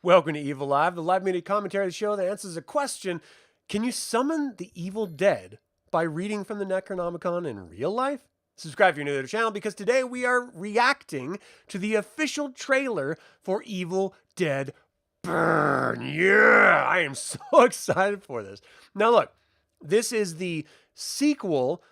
Welcome to Evil Live, the live media commentary show that answers a question: can you summon the evil dead by reading from the Necronomicon in real life? Subscribe if you're new to the channel, because today we are reacting to the official trailer for Evil Dead Burn. Yeah, I am so excited for this. Now look, this is the sequel.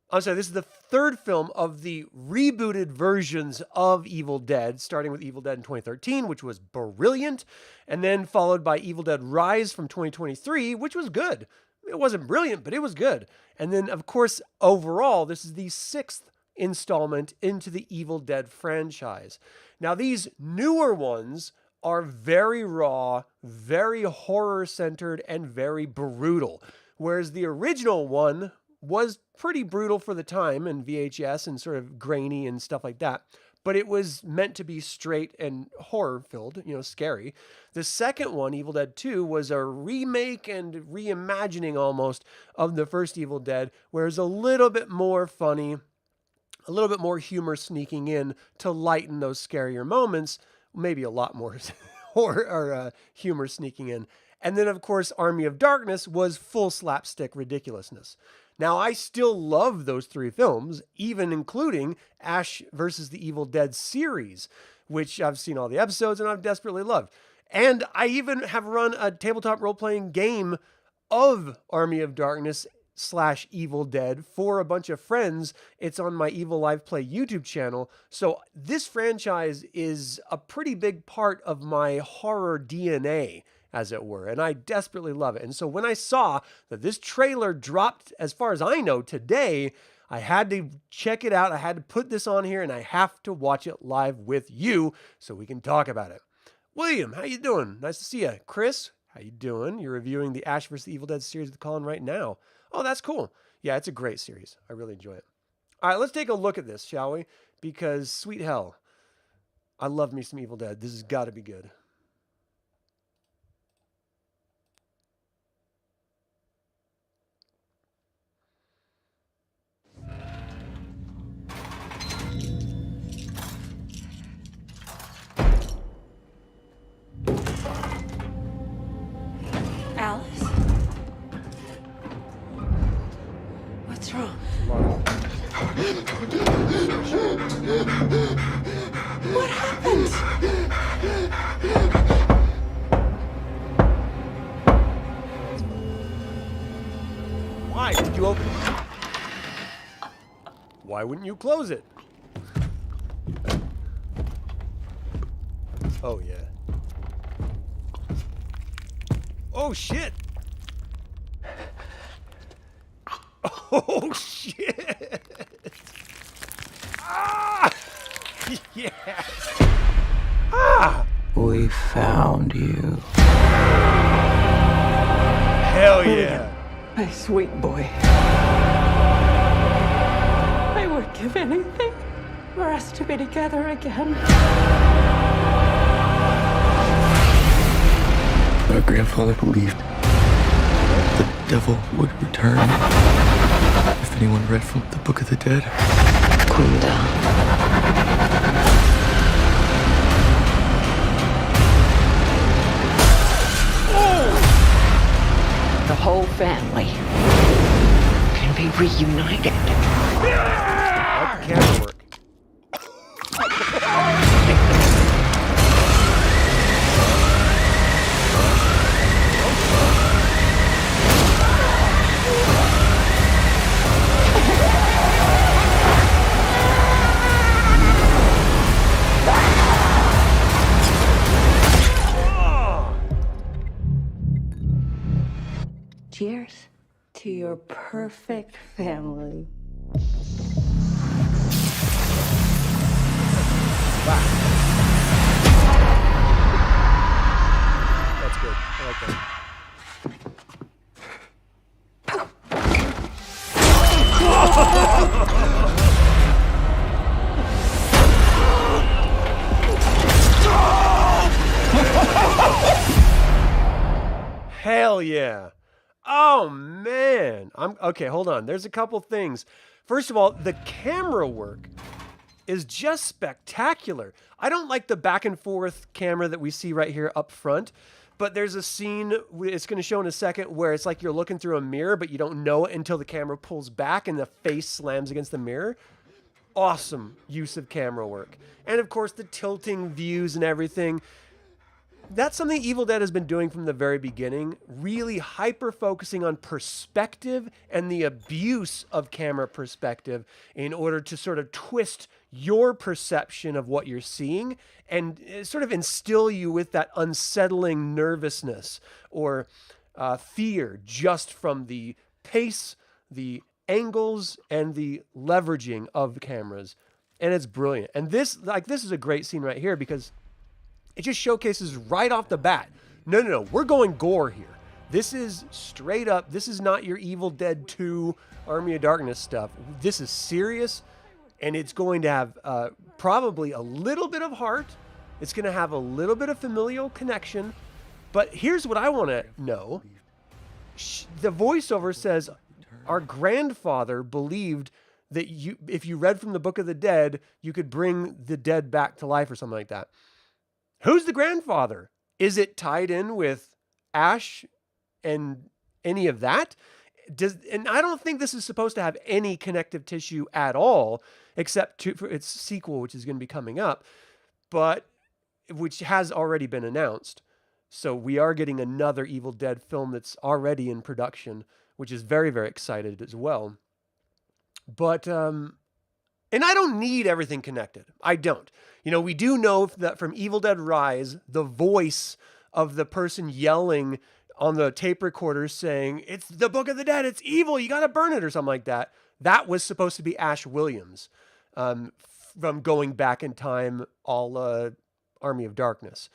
This is the third film of the rebooted versions of Evil Dead, starting with Evil Dead in 2013, which was brilliant, and then followed by Evil Dead Rise from 2023, which was good. It wasn't brilliant, but it was good. And then, of course, overall, this is the sixth installment into the Evil Dead franchise. Now, these newer ones are very raw, very horror-centered, and very brutal, whereas the original one was pretty brutal for the time and VHS and sort of grainy and stuff like that. But it was meant to be straight and horror-filled, scary. The second one, Evil Dead 2, was a remake and reimagining almost of the first Evil Dead, where it's a little bit more funny, a little bit more humor sneaking in to lighten those scarier moments, maybe a lot more horror or humor sneaking in. And then, of course, Army of Darkness was full slapstick ridiculousness. Now, I still love those three films, even including Ash vs. the Evil Dead series, which I've seen all the episodes and I've desperately loved. And I even have run a tabletop role-playing game of Army of Darkness / Evil Dead for a bunch of friends. It's on my Evil Live Play YouTube channel. So this franchise is a pretty big part of my horror DNA, as it were, and I desperately love it. And so when I saw that this trailer dropped, as far as I know, today, I had to check it out. I had to put this on here, and I have to watch it live with you so we can talk about it. William, how you doing? Nice to see you. Chris, how you doing? You're reviewing the Ash vs. the Evil Dead series with Colin right now. Oh, that's cool. Yeah, it's a great series. I really enjoy it. All right, let's take a look at this, shall we? Because, sweet hell, I love me some Evil Dead. This has got to be good. Alice? What's wrong? What happened? Why did you open it? Why wouldn't you close it? Oh, yeah. Oh, shit. Oh, shit. Ah! Yes. Ah! We found you. Hell yeah. My sweet boy. I would give anything for us to be together again. Our grandfather believed the devil would return if anyone read from the Book of the Dead. The whole family can be reunited. How'd the camera work? Cheers to your perfect family. Wow. That's good. I like that. Hell yeah. Oh man. Okay, hold on. There's a couple things. First of all, the camera work is just spectacular. I don't like the back and forth camera that we see right here up front, but there's a scene, it's going to show in a second, where it's like you're looking through a mirror, but you don't know it until the camera pulls back and the face slams against the mirror. Awesome use of camera work. And of course, the tilting views and everything. That's something Evil Dead has been doing from the very beginning, really hyper-focusing on perspective and the abuse of camera perspective in order to sort of twist your perception of what you're seeing and sort of instill you with that unsettling nervousness or fear just from the pace, the angles, and the leveraging of the cameras. And it's brilliant. And this is a great scene right here because it just showcases right off the bat. No, we're going gore here. This is straight up. This is not your Evil Dead 2 Army of Darkness stuff. This is serious, and it's going to have probably a little bit of heart. It's going to have a little bit of familial connection. But here's what I want to know. The voiceover says, our grandfather believed that if you read from the Book of the Dead, you could bring the dead back to life or something like that. Who's the grandfather? Is it tied in with Ash and any of that? And I don't think this is supposed to have any connective tissue at all, except for its sequel, which is going to be coming up, but which has already been announced. So we are getting another Evil Dead film that's already in production, which is very, very excited as well. But and I don't need everything connected. I don't. We do know that from Evil Dead Rise, the voice of the person yelling on the tape recorder saying, it's the Book of the Dead, it's evil, you got to burn it, or something like that. That was supposed to be Ash Williams from going back in time, all Army of Darkness.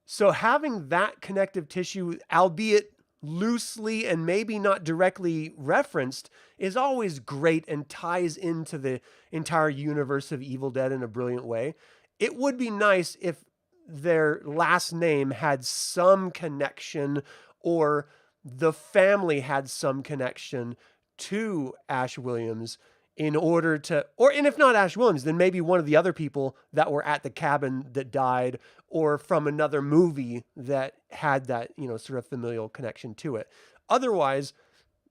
So having that connective tissue, albeit loosely and maybe not directly referenced, is always great and ties into the entire universe of Evil Dead in a brilliant way. It would be nice if their last name had some connection or the family had some connection to Ash Williams in order to, and if not Ash Williams, then maybe one of the other people that were at the cabin that died, or from another movie that had that, sort of familial connection to it. Otherwise,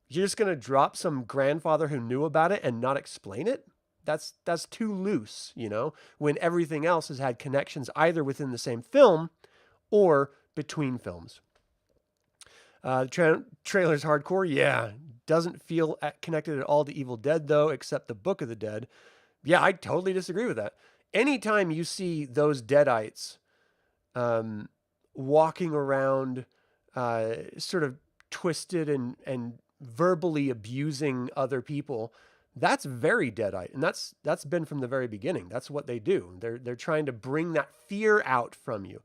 you're just going to drop some grandfather who knew about it and not explain it? That's too loose, when everything else has had connections either within the same film or between films. Trailer's hardcore. Yeah. Doesn't feel connected at all to Evil Dead, though, except the Book of the Dead. Yeah, I totally disagree with that. Anytime you see those Deadites walking around sort of twisted and verbally abusing other people, that's very Deadite. And that's been from the very beginning. That's what they do. They're trying to bring that fear out from you.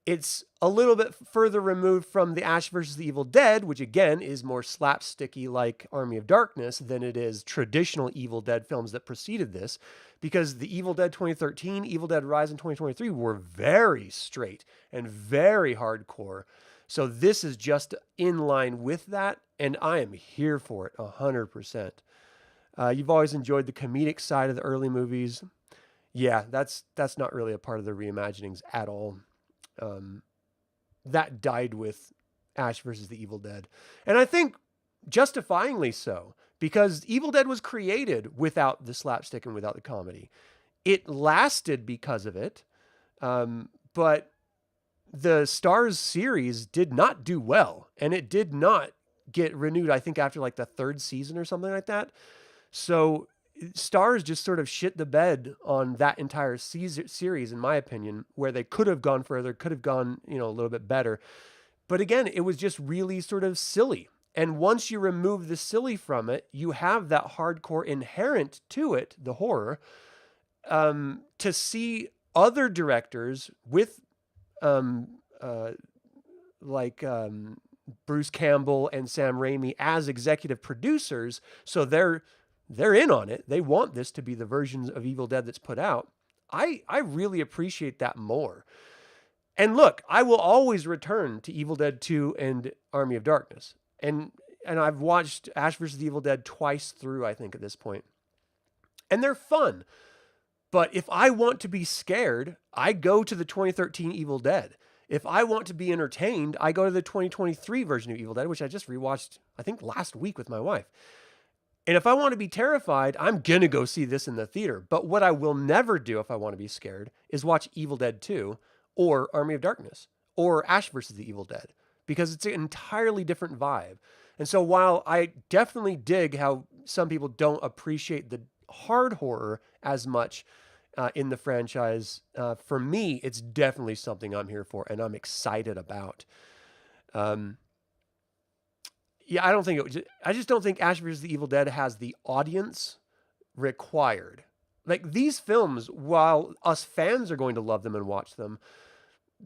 It's a little bit further removed from the Ash versus the Evil Dead, which again is more slapsticky like Army of Darkness than it is traditional Evil Dead films that preceded this, because the Evil Dead 2013, Evil Dead Rise in 2023 were very straight and very hardcore. So this is just in line with that, and I am here for it 100%. You've always enjoyed the comedic side of the early movies. Yeah, that's not really a part of the reimaginings at all. That died with Ash versus the Evil Dead. And I think justifyingly so, because Evil Dead was created without the slapstick and without the comedy. It lasted because of it, but the Stars series did not do well, and it did not get renewed, I think, after like the third season or something like that. So Stars just sort of shit the bed on that entire series, in my opinion, where they could have gone further, could have gone, a little bit better. But again, it was just really sort of silly. And once you remove the silly from it, you have that hardcore inherent to it, the horror. To see other directors with, Bruce Campbell and Sam Raimi as executive producers, so they're in on it. They want this to be the version of Evil Dead that's put out. I really appreciate that more. And look, I will always return to Evil Dead 2 and Army of Darkness. And I've watched Ash vs. the Evil Dead twice through, I think, at this point. And they're fun. But if I want to be scared, I go to the 2013 Evil Dead. If I want to be entertained, I go to the 2023 version of Evil Dead, which I just rewatched, I think, last week with my wife. And if I want to be terrified, I'm going to go see this in the theater. But what I will never do if I want to be scared is watch Evil Dead 2 or Army of Darkness or Ash vs. the Evil Dead, because it's an entirely different vibe. And so while I definitely dig how some people don't appreciate the hard horror as much in the franchise, for me, it's definitely something I'm here for and I'm excited about. Yeah, I just don't think Ash vs. the Evil Dead has the audience required. Like, these films, while us fans are going to love them and watch them,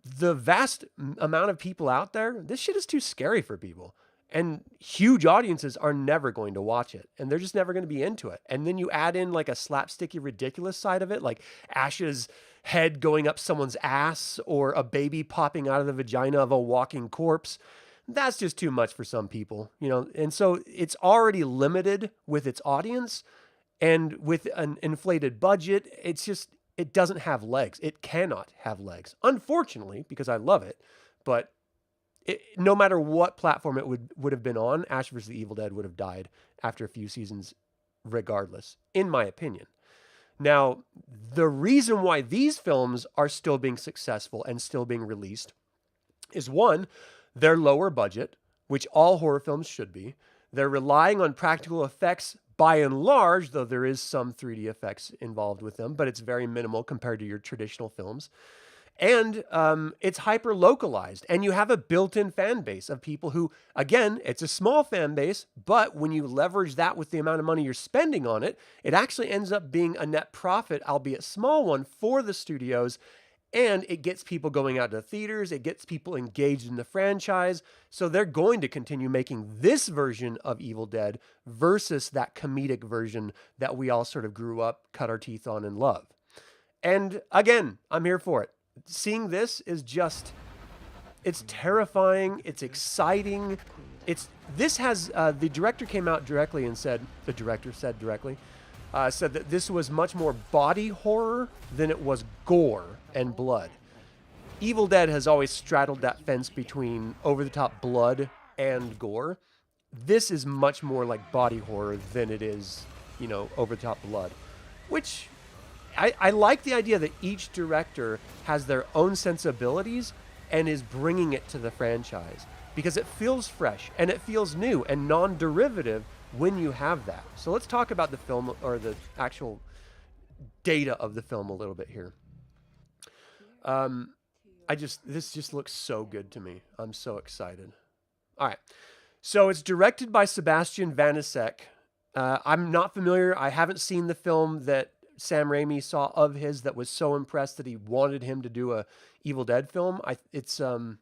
the vast amount of people out there, this shit is too scary for people. And huge audiences are never going to watch it. And they're just never going to be into it. And then you add in like a slapsticky, ridiculous side of it, like Ash's head going up someone's ass or a baby popping out of the vagina of a walking corpse. That's just too much for some people, you know? And so it's already limited with its audience, and with an inflated budget, it doesn't have legs. It cannot have legs, unfortunately, because I love it. But no matter what platform it would have been on, Ash vs. the Evil Dead would have died after a few seasons regardless, in my opinion. Now, the reason why these films are still being successful and still being released is, one, they're lower budget, which all horror films should be. They're relying on practical effects by and large, though there is some 3D effects involved with them, but it's very minimal compared to your traditional films. And it's hyper localized, and you have a built-in fan base of people who, again, it's a small fan base, but when you leverage that with the amount of money you're spending on it, it actually ends up being a net profit, albeit small one, for the studios. And it gets people going out to theaters. It gets people engaged in the franchise. So they're going to continue making this version of Evil Dead versus that comedic version that we all sort of grew up, cut our teeth on, and love. And again, I'm here for it. Seeing this is just, it's terrifying. It's exciting. The director came out directly and said that this was much more body horror than it was gore and blood. Evil Dead has always straddled that fence between over-the-top blood and gore. This is much more like body horror than it is, over-the-top blood, which I like the idea that each director has their own sensibilities and is bringing it to the franchise, because it feels fresh and it feels new and non-derivative when you have that. So let's talk about the film, or the actual data of the film, a little bit here. This just looks so good to me. I'm so excited. All right. So it's directed by Sebastian Vanisek. I'm not familiar. I haven't seen the film that Sam Raimi saw of his that was so impressed that he wanted him to do a Evil Dead film. I think it's a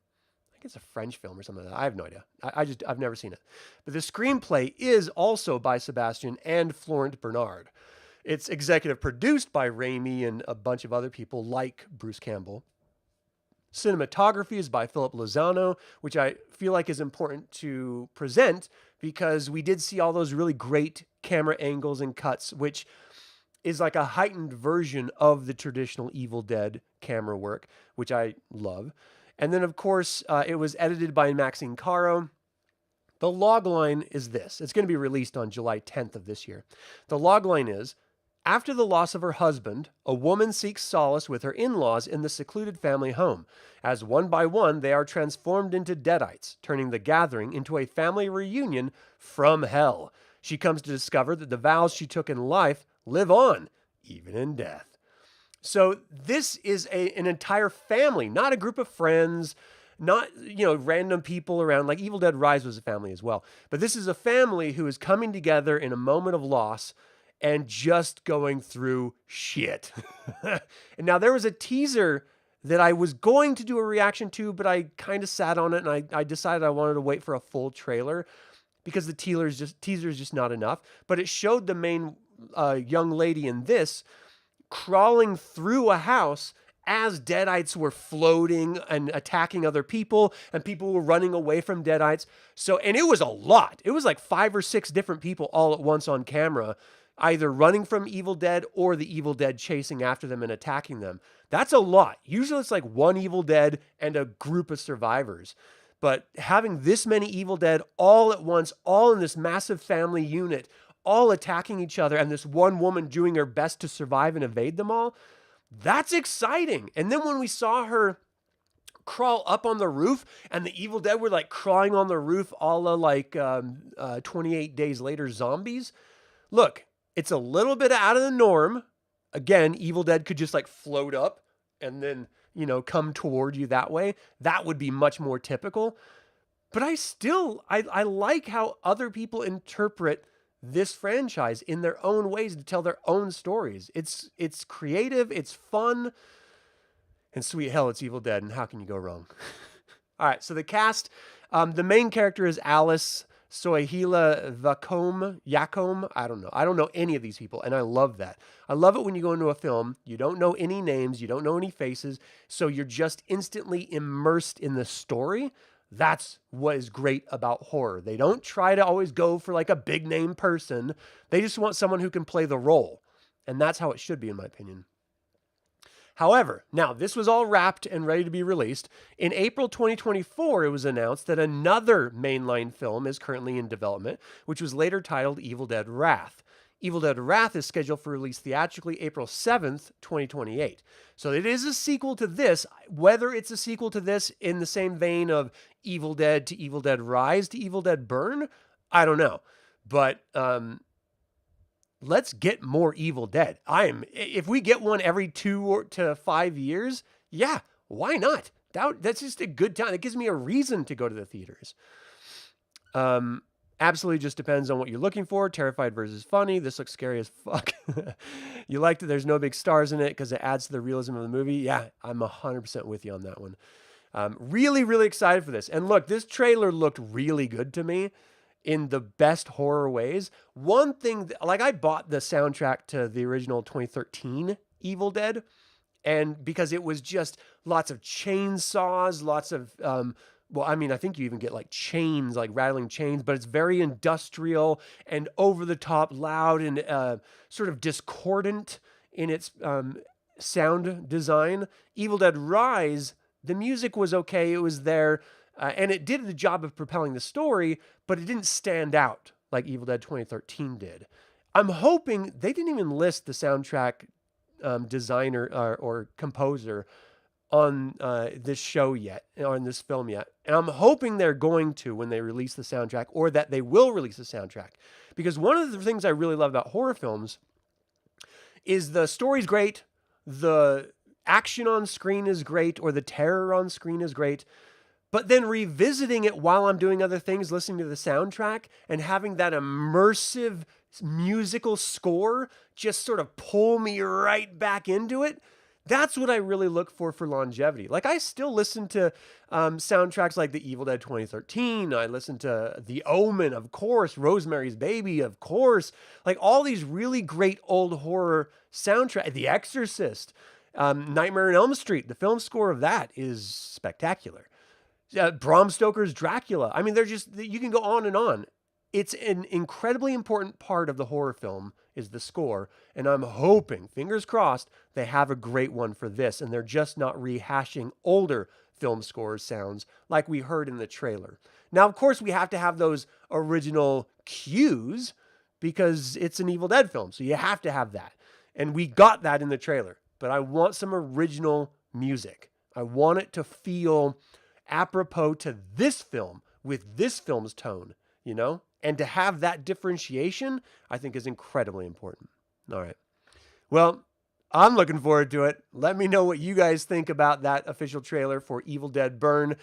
French film or something like that. I have no idea. I've never seen it. But the screenplay is also by Sebastian and Florent Bernard. It's executive produced by Raimi and a bunch of other people like Bruce Campbell. Cinematography is by Philip Lozano, which I feel like is important to present because we did see all those really great camera angles and cuts, which is like a heightened version of the traditional Evil Dead camera work, which I love. And then, of course, it was edited by Maxine Caro. The logline is this. It's going to be released on July 10th of this year. The logline is, after the loss of her husband, a woman seeks solace with her in-laws in the secluded family home. As one by one, they are transformed into Deadites, turning the gathering into a family reunion from hell. She comes to discover that the vows she took in life live on, even in death. So this is an entire family, not a group of friends, not, random people around. Like Evil Dead Rise was a family as well. But this is a family who is coming together in a moment of loss and just going through shit. And now there was a teaser that I was going to do a reaction to, but I kind of sat on it and I decided I wanted to wait for a full trailer because the teaser is just not enough. But it showed the main young lady in this crawling through a house as Deadites were floating and attacking other people, and people were running away from Deadites. And it was a lot. It was like 5 or 6 different people all at once on camera. either running from evil dead or the evil dead chasing after them and attacking them. That's a lot. Usually it's like one evil dead and a group of survivors. But having this many evil dead all at once, all in this massive family unit, all attacking each other, and this one woman doing her best to survive and evade them all, that's exciting. And then when we saw her crawl up on the roof and the evil dead were like crawling on the roof a la like 28 Days Later zombies. Look, it's a little bit out of the norm. Again, evil dead could just like float up and then, you know, come toward you that way. That would be much more typical. But I like how other people interpret this franchise in their own ways to tell their own stories. It's creative, it's fun, and sweet hell, it's Evil Dead, and how can you go wrong? All right, so the cast, the main character is Alice Yakom. I don't know. I don't know any of these people, and I love that. I love it when you go into a film, you don't know any names, you don't know any faces, so you're just instantly immersed in the story. That's what is great about horror. They don't try to always go for like a big name person. They just want someone who can play the role, and that's how it should be, in my opinion. However, now this was all wrapped and ready to be released. In April 2024, it was announced that another mainline film is currently in development, which was later titled Evil Dead Wrath. Evil Dead Wrath is scheduled for release theatrically April 7th, 2028. So it is a sequel to this. Whether it's a sequel to this in the same vein of Evil Dead to Evil Dead Rise to Evil Dead Burn, I don't know. But let's get more Evil Dead. If we get one every 2 to 5 years, yeah, why not? That's just a good time. It gives me a reason to go to the theaters. Absolutely just depends on what you're looking for. Terrified versus funny. This looks scary as fuck. You like that there's no big stars in it because it adds to the realism of the movie. Yeah, I'm 100% with you on that one. Really, really excited for this. And look, this trailer looked really good to me in the best horror ways. One thing, like I bought the soundtrack to the original 2013 Evil Dead, and because it was just lots of chainsaws, lots of, I think you even get like chains, like rattling chains, but it's very industrial and over the top loud and sort of discordant in its sound design. Evil Dead Rise, the music was okay. It was there. And it did the job of propelling the story, but it didn't stand out like Evil Dead 2013 did. I'm hoping they didn't even list the soundtrack designer or composer on this show yet, or in this film yet. And I'm hoping they're going to when they release the soundtrack, or that they will release the soundtrack. Because one of the things I really love about horror films is the story's great, the action on screen is great, or the terror on screen is great. But then revisiting it while I'm doing other things, listening to the soundtrack and having that immersive musical score just sort of pull me right back into it. That's what I really look for longevity. Like I still listen to soundtracks like the Evil Dead 2013. I listen to The Omen, of course, Rosemary's Baby, of course. Like all these really great old horror soundtracks. The Exorcist, Nightmare on Elm Street. The film score of that is spectacular. Bram Stoker's Dracula. I mean, you can go on and on. It's an incredibly important part of the horror film is the score. And I'm hoping, fingers crossed, they have a great one for this. And they're just not rehashing older film scores sounds like we heard in the trailer. Now, of course, we have to have those original cues because it's an Evil Dead film. So you have to have that. And we got that in the trailer. But I want some original music. I want it to feel apropos to this film with this film's tone, you know? And to have that differentiation, I think is incredibly important. All right. Well, I'm looking forward to it. Let me know what you guys think about that official trailer for Evil Dead Burn.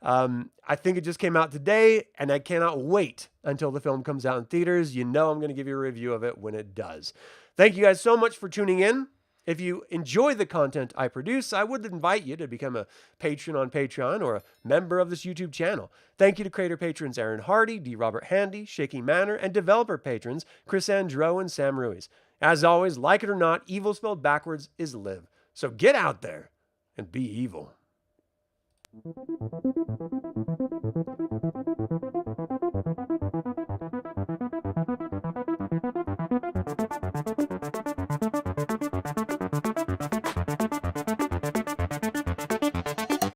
I think it just came out today, and I cannot wait until the film comes out in theaters. You know I'm going to give you a review of it when it does. Thank you guys so much for tuning in. If you enjoy the content I produce, I would invite you to become a patron on Patreon or a member of this YouTube channel. Thank you to creator patrons Aaron Hardy, D. Robert Handy, ShakyManor, and developer patrons Chris Androu and Sam Ruiz. As always, like it or not, evil spelled backwards is live. So get out there and be evil.